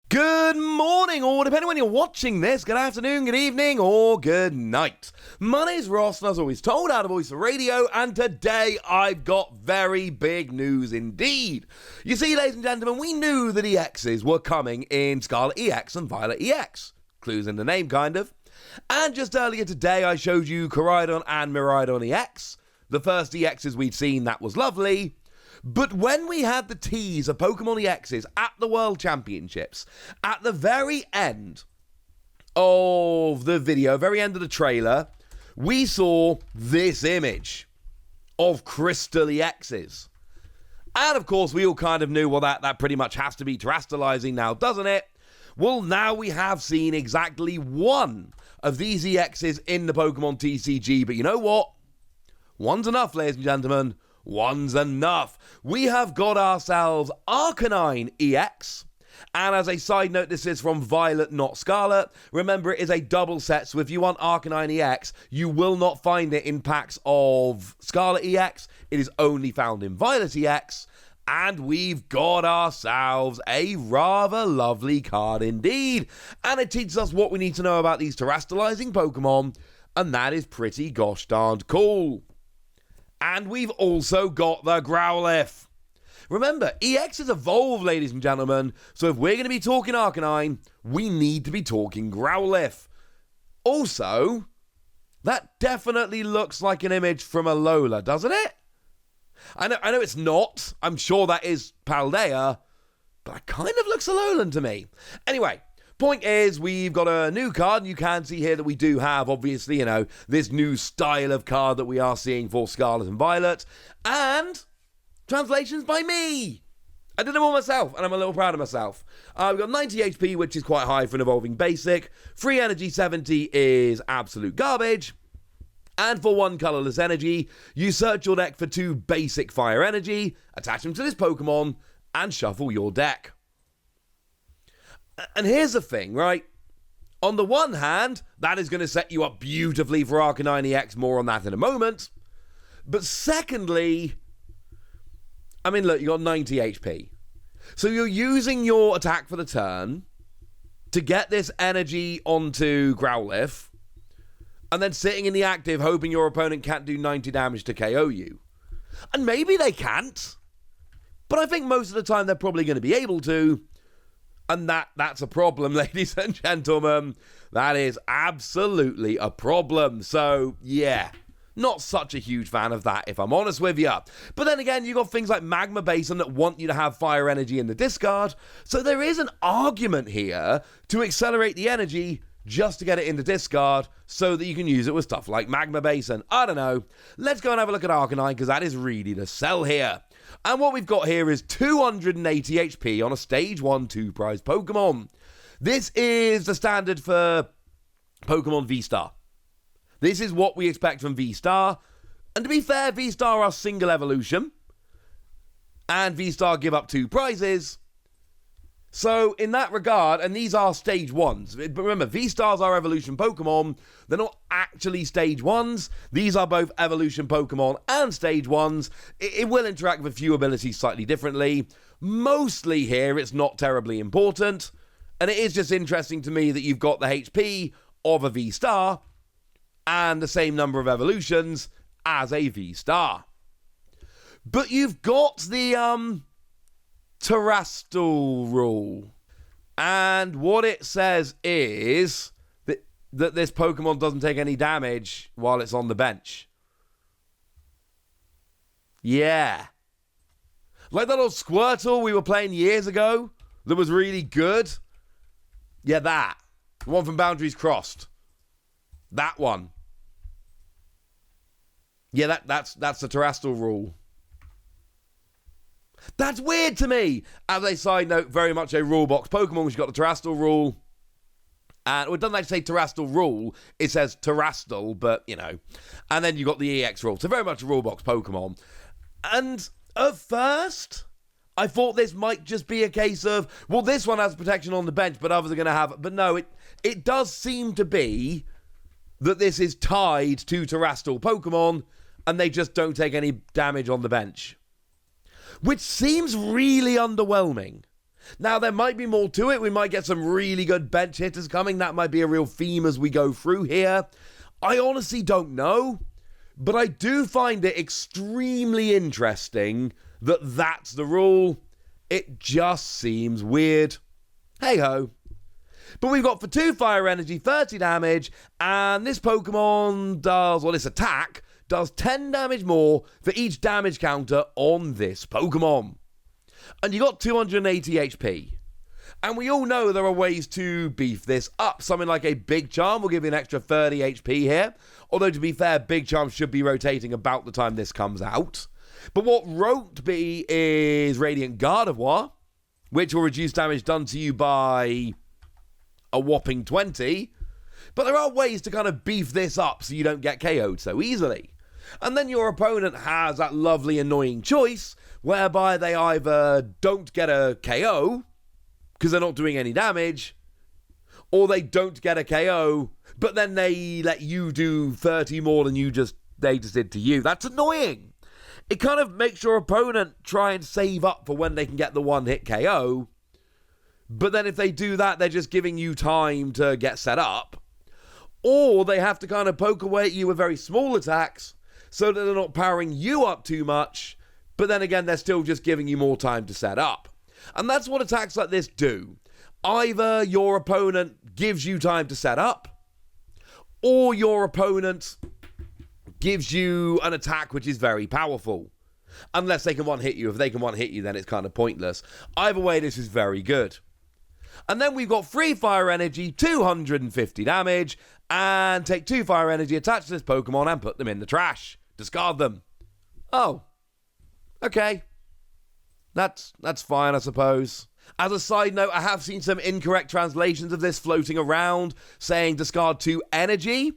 Good morning, or depending when you're watching this, good afternoon, good evening, or good night. My name's Ross, and as always told, out of Voice of Radio, and today I've got very big news indeed. You see, ladies and gentlemen, we knew that EXs were coming in Scarlet EX and Violet EX. Clues in the name, kind of. And just earlier today, I showed you Koraidon and Miraidon EX. The first EXs we'd seen, that was lovely. But when we had the tease of Pokemon EXs at the World Championships, at the very end of the video, very end of the trailer, we saw this image of Crystal EXs. And of course, we all kind of knew, well, that pretty much has to be terastalizing now, doesn't it? Well, now we have seen exactly one of these EXs in the Pokemon TCG, but you know what? One's enough, ladies and gentlemen. One's enough. We have got ourselves Arcanine EX. And as a side note, this is from Violet, not Scarlet. Remember, it is a double set, so if you want Arcanine EX, you will not find it in packs of Scarlet EX. It is only found in Violet EX. And we've got ourselves a rather lovely card indeed. And it teaches us what we need to know about these terastalizing Pokemon. And that is pretty gosh darned cool. And we've also got the Growlithe. Remember, EXs evolve, ladies and gentlemen, so if we're going to be talking Arcanine, we need to be talking Growlithe. Also, that definitely looks like an image from a Alola, doesn't it? I know it's not. I'm sure that is Paldea, but it kind of looks Alolan to me. Anyway, point is, we've got a new card, and you can see here that we do have, obviously, this new style of card that we are seeing for Scarlet and Violet, and translations by me. I did them all myself, and I'm a little proud of myself. We've got 90 HP, which is quite high for an evolving basic. Free energy 70 is absolute garbage. And for one colorless energy, you search your deck for 2 basic fire energy, attach them to this Pokemon, and shuffle your deck. And here's the thing, right? On the one hand, that is going to set you up beautifully for Arcanine EX, more on that in a moment. But secondly, I mean, look, you got 90 HP. So you're using your attack for the turn to get this energy onto Growlithe, and then sitting in the active hoping your opponent can't do 90 damage to KO you. And maybe they can't, but I think most of the time they're probably going to be able to. And that's a problem, ladies and gentlemen. That is absolutely a problem. So, yeah, not such a huge fan of that, if I'm honest with you. But then again, you've got things like Magma Basin that want you to have fire energy in the discard. So there is an argument here to accelerate the energy just to get it in the discard so that you can use it with stuff like Magma Basin. I don't know. Let's go and have a look at Arcanine, because that is really the sell here. And what we've got here is 280 HP on a Stage 1 2-prize Pokemon. This is the standard for Pokemon V-Star. This is what we expect from V-Star. And to be fair, V-Star are single evolution. And V-Star give up 2 prizes. So, in that regard, and these are Stage 1s, but remember, V-Stars are evolution Pokemon, they're not actually Stage 1s, these are both evolution Pokemon and Stage 1s, it will interact with a few abilities slightly differently, mostly here it's not terribly important, and it is just interesting to me that you've got the HP of a V-Star, and the same number of evolutions as a V-Star. But you've got the, Terastal rule. And what it says is that this Pokemon doesn't take any damage while it's on the bench. Yeah. Like that old Squirtle we were playing years ago that was really good. Yeah, that. The one from Boundaries Crossed. That one. Yeah, that's the Terastal rule. That's weird to me. As a side note, very much a rule box Pokemon, which got the Terastal rule. And it doesn't actually say Terastal rule, it says Terastal, but, And then you got the EX rule. So very much a rule box Pokemon. And at first, I thought this might just be a case of, well, this one has protection on the bench, but others are going to have it. But no, it does seem to be that this is tied to Terastal Pokemon, and they just don't take any damage on the bench. Which seems really underwhelming. Now, there might be more to it. We might get some really good bench hitters coming. That might be a real theme as we go through here. I honestly don't know, but I do find it extremely interesting that that's the rule. It just seems weird. Hey-ho. But we've got for 2 fire energy, 30 damage, and this Pokemon does, well, this attack does 10 damage more for each damage counter on this Pokemon. And you got 280 HP. And we all know there are ways to beef this up. Something like a Big Charm will give you an extra 30 HP here. Although, to be fair, Big Charm should be rotating about the time this comes out. But what won't be is Radiant Gardevoir, which will reduce damage done to you by a whopping 20. But there are ways to kind of beef this up so you don't get KO'd so easily. And then your opponent has that lovely annoying choice whereby they either don't get a KO because they're not doing any damage, or they don't get a KO, but then they let you do 30 more than they just did to you. That's annoying. It kind of makes your opponent try and save up for when they can get the one-hit KO, but then if they do that, they're just giving you time to get set up, or they have to kind of poke away at you with very small attacks so that they're not powering you up too much, but then again, they're still just giving you more time to set up. And that's what attacks like this do. Either your opponent gives you time to set up, or your opponent gives you an attack which is very powerful. Unless they can one-hit you. If they can one-hit you, then it's kind of pointless. Either way, this is very good. And then we've got 3 fire energy, 250 damage, and take 2 fire energy, attach to this Pokemon, and put them in the trash. Discard them. Oh. Okay. That's fine, I suppose. As a side note, I have seen some incorrect translations of this floating around, saying discard 2 energy.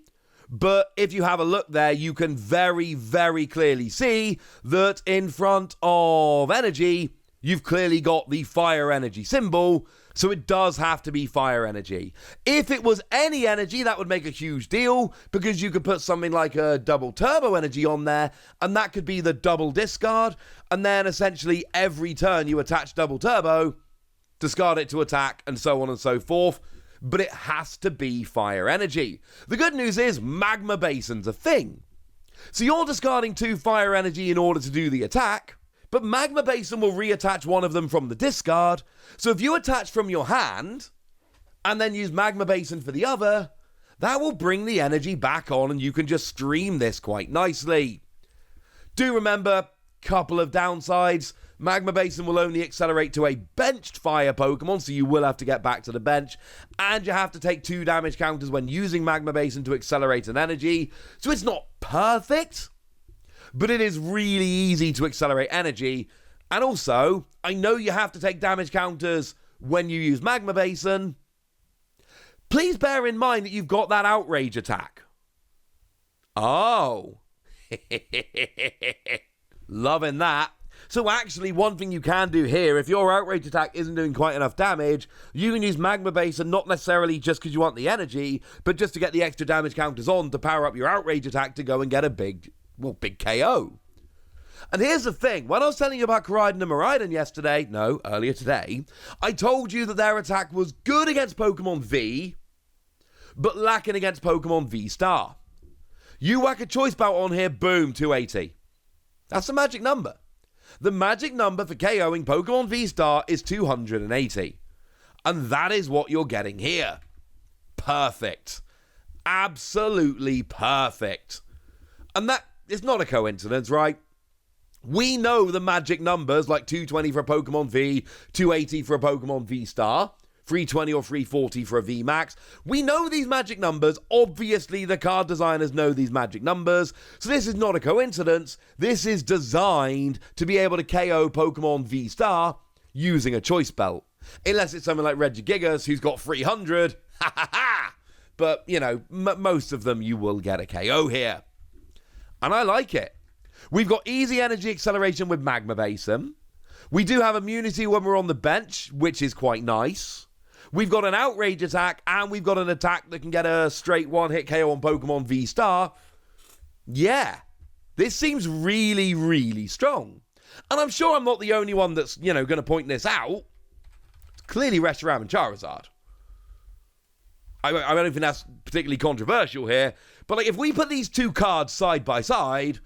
But if you have a look there, you can very, very clearly see that in front of energy, you've clearly got the fire energy symbol. So it does have to be fire energy. If it was any energy, that would make a huge deal, because you could put something like a double turbo energy on there, and that could be the double discard, and then essentially every turn you attach double turbo, discard it to attack, and so on and so forth. But it has to be fire energy. The good news is Magma Basin's a thing. So you're discarding 2 fire energy in order to do the attack, but Magma Basin will reattach one of them from the discard. So if you attach from your hand, and then use Magma Basin for the other, that will bring the energy back on, and you can just stream this quite nicely. Do remember, couple of downsides. Magma Basin will only accelerate to a benched fire Pokemon, so you will have to get back to the bench, and you have to take 2 damage counters when using Magma Basin to accelerate an energy. So it's not perfect, but it is really easy to accelerate energy. And also, I know you have to take damage counters when you use Magma Basin. Please bear in mind that you've got that Outrage attack. Oh. Loving that. So actually, one thing you can do here, if your Outrage attack isn't doing quite enough damage, you can use Magma Basin, not necessarily just because you want the energy, but just to get the extra damage counters on to power up your Outrage attack to go and get a big KO. And here's the thing, when I was telling you about Koraidon and Miraidon earlier today, I told you that their attack was good against Pokemon V, but lacking against Pokemon V-Star. You whack a choice belt on here, boom, 280. That's the magic number. The magic number for KOing Pokemon V-Star is 280. And that is what you're getting here. Perfect. Absolutely perfect. And that is not a coincidence, right? We know the magic numbers like 220 for a Pokemon V, 280 for a Pokemon V-Star, 320 or 340 for a V-Max. We know these magic numbers. Obviously, the card designers know these magic numbers. So this is not a coincidence. This is designed to be able to KO Pokemon V-Star using a choice belt. Unless it's something like Regigigas, who's got 300. Ha ha ha! But, most of them you will get a KO here. And I like it. We've got easy energy acceleration with Magma Basin. We do have immunity when we're on the bench, which is quite nice. We've got an Outrage attack, and we've got an attack that can get a straight one-hit KO on Pokemon V-Star. Yeah, this seems really, really strong. And I'm sure I'm not the only one that's, going to point this out. clearly Reshiram and Charizard. I don't think that's particularly controversial here, but like if we put these two cards side by side,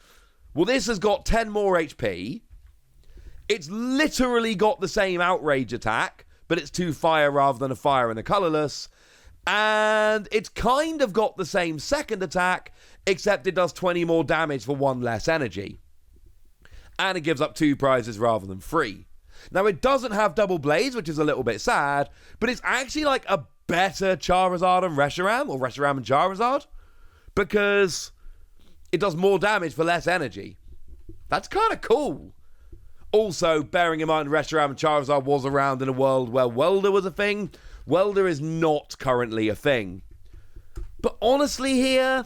well, this has got 10 more HP. It's literally got the same outrage attack, but it's 2 fire rather than a fire and a colorless. And it's kind of got the same second attack, except it does 20 more damage for 1 less energy. And it gives up 2 prizes rather than 3. Now, it doesn't have double blades, which is a little bit sad, but it's actually like a better Charizard and Reshiram, or Reshiram and Charizard, because it does more damage for less energy. That's kind of cool. Also, bearing in mind Reshiram and Charizard was around in a world where Welder was a thing, Welder is not currently a thing. But honestly here,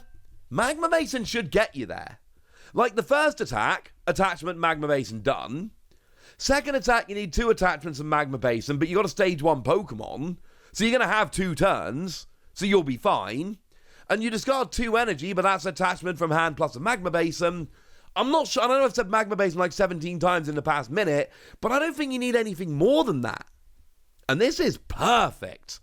Magma Basin should get you there. Like the first attack, attachment Magma Basin done. Second attack, you need 2 attachments of Magma Basin, but you got a stage 1 Pokemon, so you're going to have 2 turns, so you'll be fine. And you discard 2 energy, but that's attachment from hand plus a Magma Basin. I'm not sure, I know I've said Magma Basin like 17 times in the past minute, but I don't think you need anything more than that. And this is perfect.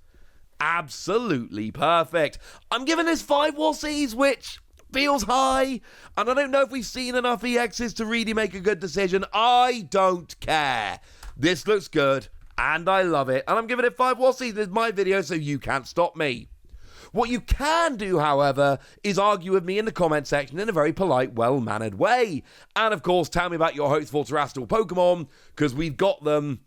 Absolutely perfect. I'm giving this 5 Wassies, which feels high, and I don't know if we've seen enough EXs to really make a good decision. I don't care. This looks good, and I love it, and I'm giving it 5 Wassies. This is my video, so you can't stop me. What you can do, however, is argue with me in the comment section in a very polite, well-mannered way. And, of course, tell me about your hopes for Terastal Pokemon, because we've got them,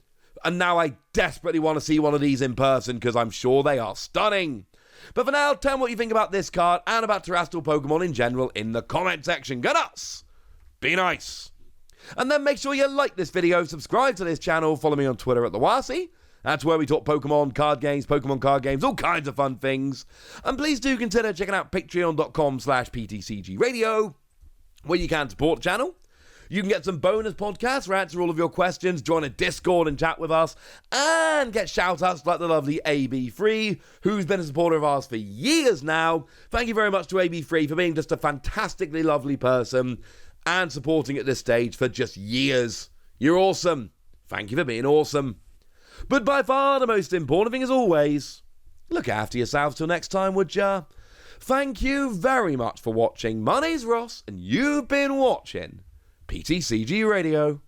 and now I desperately want to see one of these in person, because I'm sure they are stunning. But for now, tell me what you think about this card and about Terastal Pokemon in general in the comment section. Go nuts! Be nice! And then make sure you like this video, subscribe to this channel, follow me on Twitter at @TheWasi. That's where we talk Pokemon card games, Pokemon card games, all kinds of fun things. And please do consider checking out patreon.com/PTCG Radio, where you can support the channel. You can get some bonus podcasts where I answer all of your questions, join a Discord and chat with us, and get shout-outs like the lovely AB3, who's been a supporter of ours for years now. Thank you very much to AB3 for being just a fantastically lovely person and supporting at this stage for just years. You're awesome. Thank you for being awesome. But by far the most important thing, as always, look after yourselves till next time, would ya? Thank you very much for watching. My name's Ross, and you've been watching PTCG Radio.